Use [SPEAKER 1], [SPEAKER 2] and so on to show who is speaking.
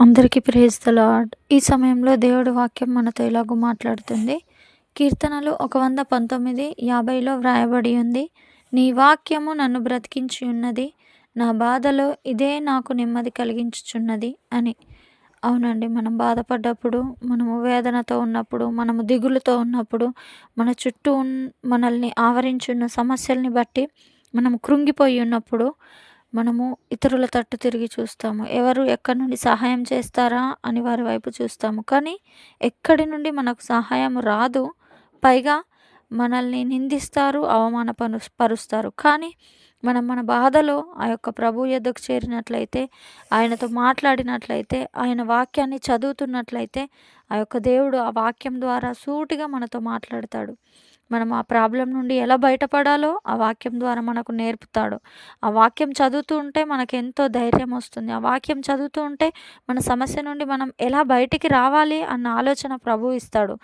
[SPEAKER 1] అందరికీ praise the lord. ఈ సమయంలో దేవుడి వాక్యం మనతో ఇలాగ మాట్లాడుతుంది. కీర్తనలు 119, 50లో వ్రాయబడి ఉంది. నీ వాక్యము నన్ను బ్రతికించి ఉన్నది. నా బాధలో ఇదే నాకు నెమ్మది కలిగించుచున్నది అని. అవునండి. మనం బాధపడ్డప్పుడు, మనము వేదనతో ఉన్నప్పుడు, మనము దిగులుతో ఉన్నప్పుడు, మన చుట్టూ మనల్ని ఆవరించున్న సమస్యల్ని బట్టి మనం కృంగిపోయి ఉన్నప్పుడు మనము ఇతరుల తట్టు తిరిగి చూస్తాము. ఎవరు ఎక్కడి నుండి సహాయం చేస్తారా అని వారి వైపు చూస్తాము. కానీ ఎక్కడి నుండి మనకు సహాయం రాదు. పైగా మనల్ని నిందిస్తారు, పరుస్తారు. కానీ మనం మన బాధలో ఆ యొక్క ప్రభువు యొద్దకు చేరినట్లయితే, ఆయనతో మాట్లాడినట్లయితే, ఆయన వాక్యాన్ని చదువుతున్నట్లయితే, ఆ యొక్క దేవుడు ఆ వాక్యం ద్వారా సూటిగా మనతో మాట్లాడతాడు. మనం ఆ ప్రాబ్లమ్ నుండి ఎలా బయటపడాలో ఆ వాక్యం ద్వారా మనకు నేర్పుతాడు. ఆ వాక్యం చదువుతూ ఉంటే మనకెంతో ధైర్యం వస్తుంది. ఆ వాక్యం చదువుతూ ఉంటే మన సమస్య నుండి మనం ఎలా బయటికి రావాలి అన్న ఆలోచన ప్రభువు ఇస్తాడు.